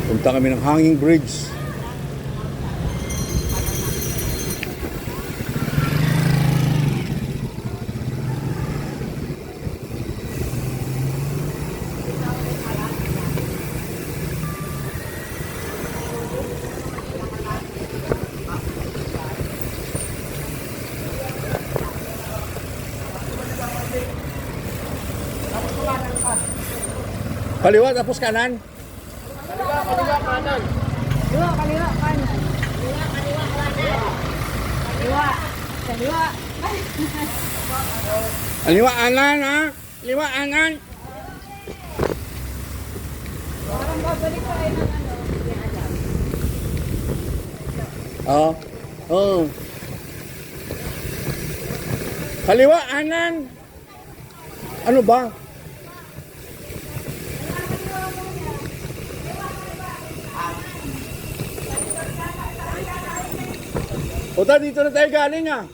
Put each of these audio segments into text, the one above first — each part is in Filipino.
Punta kami ng Hanging Bridge. Kaliwa tapos kanan. Kaliwa, kanan. Kaliwa, kanan. Kaliwa. Kaliwa anan ha. Kaliwa anan. Parang babalik pa rin ng ano. Oh. Oh. Kaliwa anan. Ano ba? Puta, dito na tayo galing ah.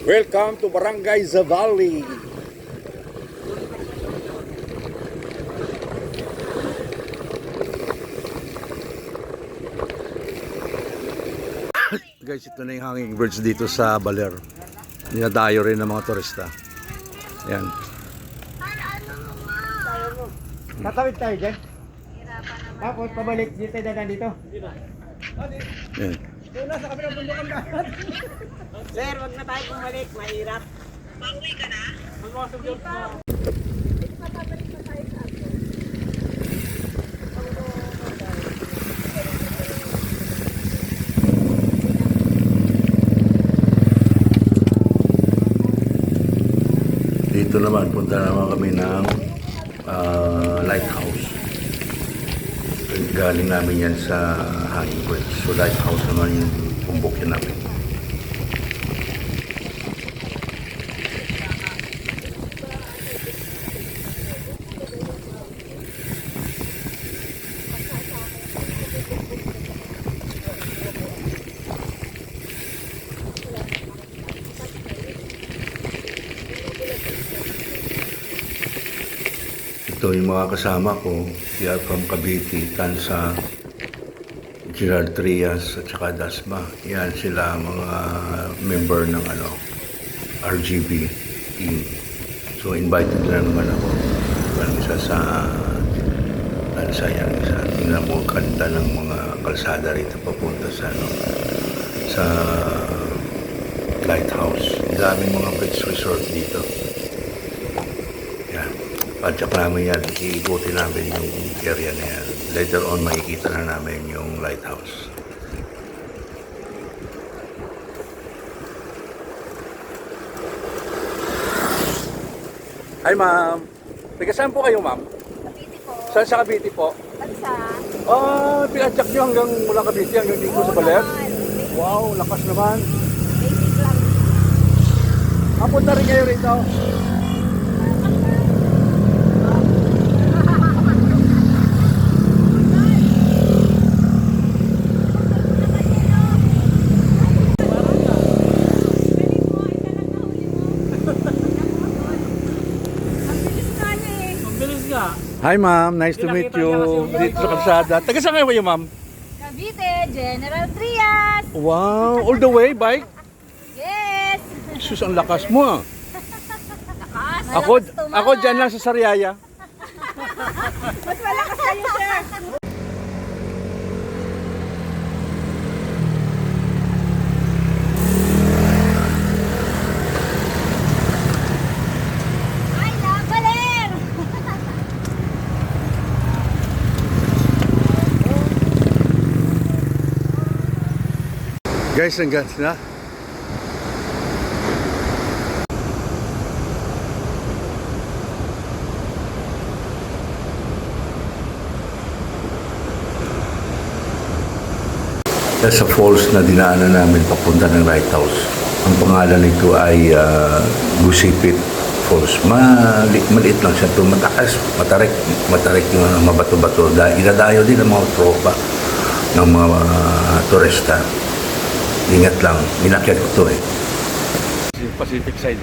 Welcome to Barangay Zavali. Guys, ito na yung hanging bridge dito sa Baler. Dinadayo rin ng mga turista. Yan. Tatawid tayo dyan. Tapos pabalik dito tayo dadaan dito. Yan. Doon na sa kabilang bundukan na. Sir, wag na tayo bumalik. Mahirap. Pauwi ka na? Magpasok yun. Dito naman, punta naman kami ng lighthouse. Galing namin yan sa hanging bridge. So lighthouse naman yung pumbukin namin. Ito yung mga kasama ko, they are from Cavite, Tansa, Gerard Trias at saka Dasma. Yan sila mga member ng RGB team. So invited na naman ako. Isa sa Tansa yan, isa. Tingnan mo kanta ng mga kalsada rito papunta sa lighthouse. Daming mga beach resort dito. Yan. Padyak namin yan, iikutin namin yung area na yan. Later on, makikita na namin yung lighthouse. Hi ma'am! Taga saan po kayo ma'am? Cavite po. Saan sa Cavite po? Bansa. Pinadyak nyo hanggang mula Cavite hanggang dito sa Baler? Wow, lakas naman. Basic lang. Punta rin kayo rito. Hi ma'am, nice to meet you. Dito sa kalsada. Taga saan kayo ma'am? Cavite, General Trias. Wow, all the way, bike? Yes. Sus, ang lakas mo ah. Lakas. Ako dyan lang sa Sariaya. Mas malakas kayo, sir. Ay, Baler. Guys, ang ganda na. Sa falls na dinaanan namin papunta ng lighthouse. Ang pangalan nito ay Gusipit Falls. Maliit lang siya. Matarik yung mabato-bato. Inadayo din ang mga tropa ng mga turista. Ingat lang. Inakyat ko to eh. Yung Pacific side,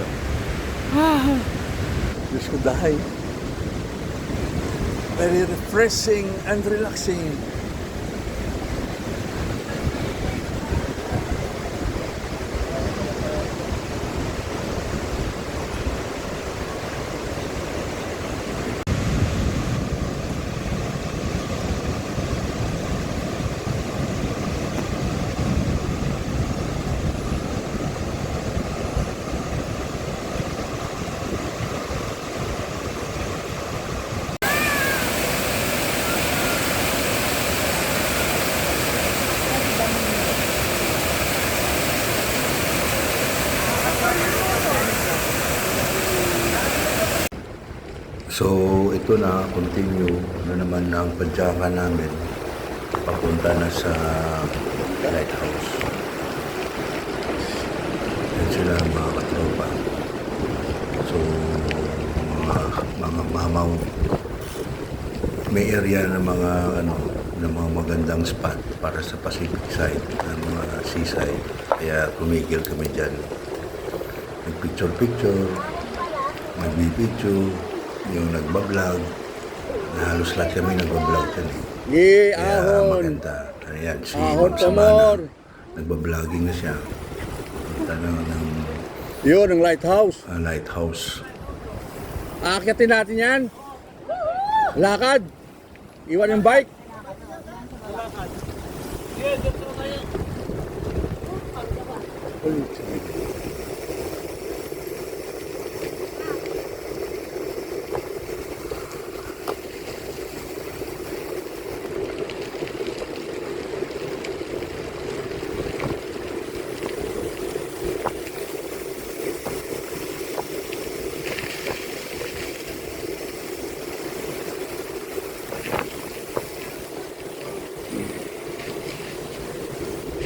Diyos ko dahay. Very refreshing and relaxing. So, ito na, continue na naman ang padyakan namin papunta na sa lighthouse. Yan sila mga katropa. So, mga mamaw. May area ng mga magandang spot para sa Pacific side, ng mga seaside. Kaya tumigil kami dyan. Nag-picture-picture, nag-picture, yung nagbablog, na halos lahat kami nagbablog yan eh. Kaya maganda. Ayan, si Ma'am Samana, nagbabloging na siya. Tanong ng Yun, ang lighthouse. lighthouse. Aakyatin natin yan. Lakad. Iwan yung bike.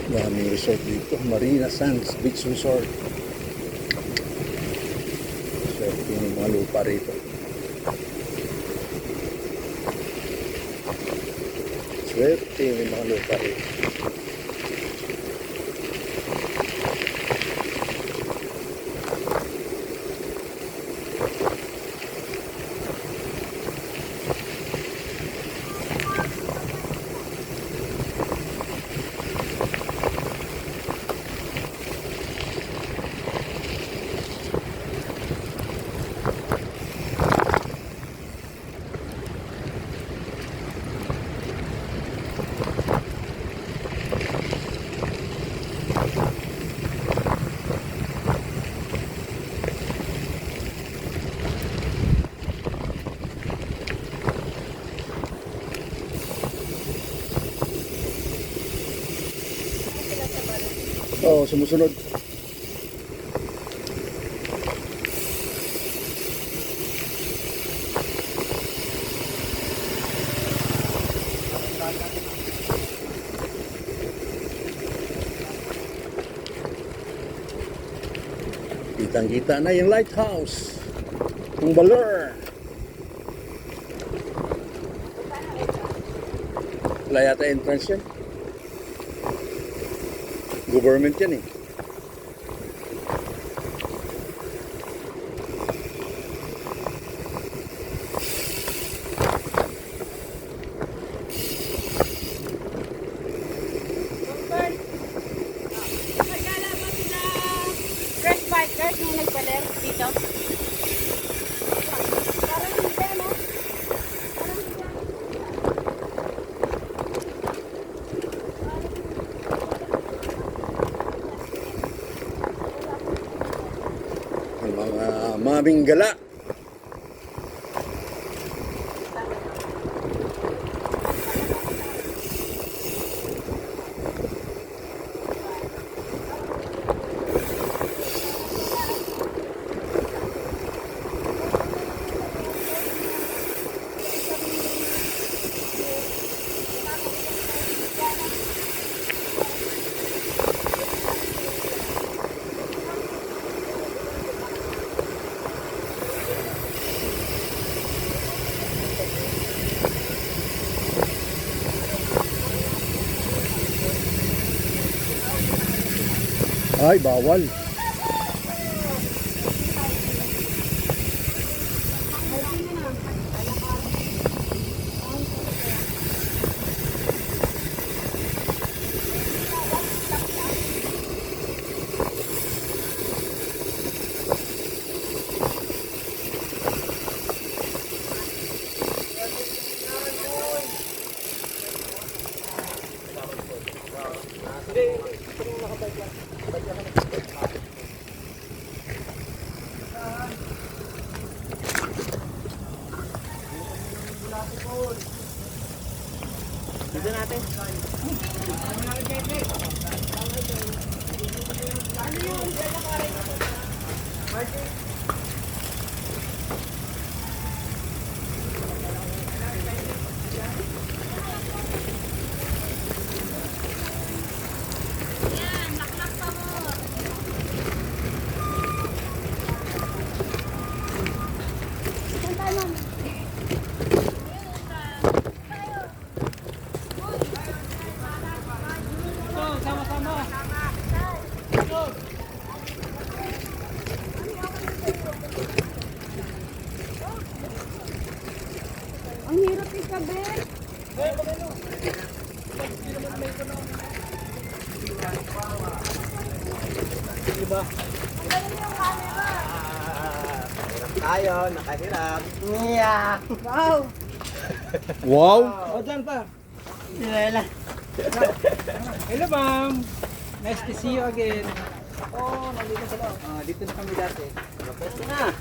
Daming resort dito. Marina Sands Beach Resort. Swerte yung mga lupa rito. Swerte yung mga lupa rito. Oo, sumusunod. Kitang-kita na yung lighthouse ng Baler. Wala yata entrance yan. Government yan eh. Magkala mo sila fresh bikers nung nagbaler dito? Parang hindi, no? Ang mga maming gala. Ay, bawal. Dito natin. Ang hirap ikabi. Tayo, nakahirap. Yeah. Wow. Wow! O, dyan pa. Hello ma'am. Nice to see you again. Nandito sa loob. Dito na kami dati. Pwesto na.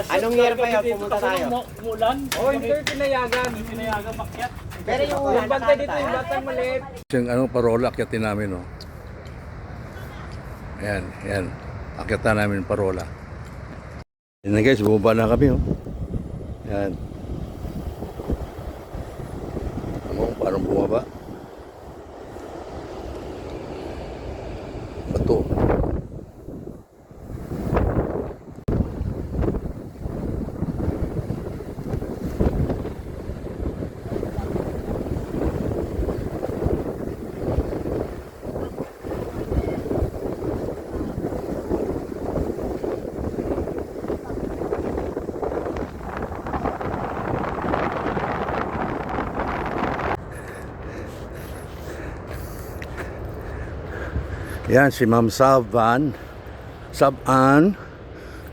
Anong year pa yun? Pumunta tayo. Umulan. Oh, hindi kayo pinayagan. Hindi pinayagan makyat. Pero yung Yung bantay dito, yung batang maliit. Yung anong parola, akyatin namin, oh. Ayan, ayan. Akyatan namin parola. Yan na guys, bumaba na kami, oh. Ayan. Ano, parang bumaba. Bato. Yan, si Ma'am Saban,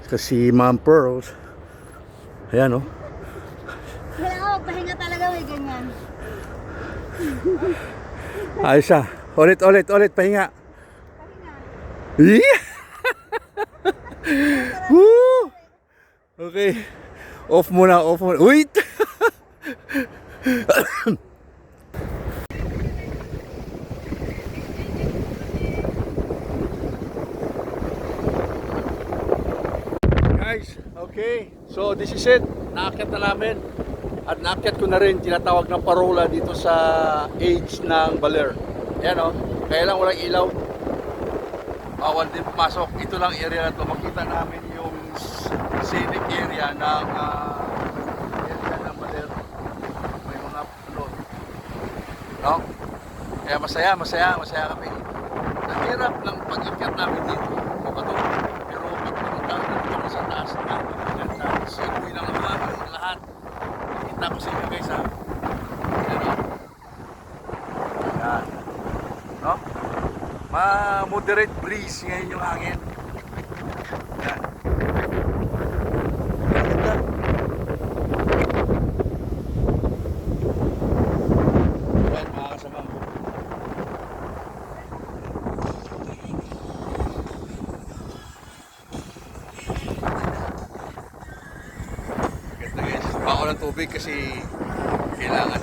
kasi Ma'am Pearls. Ayan, oh. Kailangan magpahinga talaga, may ganyan. Ayos ah. Ulit, pahinga. Yeah! Woo! Okay. Off muna. Wait! Guys, okay. So this is it. Naakyat na namin. At naakyat ko na rin tinatawag ng parola dito sa edge ng Baler. Yan o. Kaya lang walang ilaw. Bawal din pumasok. Ito lang area na to. Makita namin yung scenic area ng Baler. May mga pulo. No? Kaya masaya kami. Ang hirap ng pag-ikyat namin dito. Pero pag pumunta dito sa taas na maganda. Simoy ng lahat. Kita ko sa inyo guys ha. Yan o. Yan. No? Ma-moderate breeze ngayon yung hangin. Yan. Ganda. Yan mga kasama mo. Ganda guys. Bako ng tubig kasi kailangan.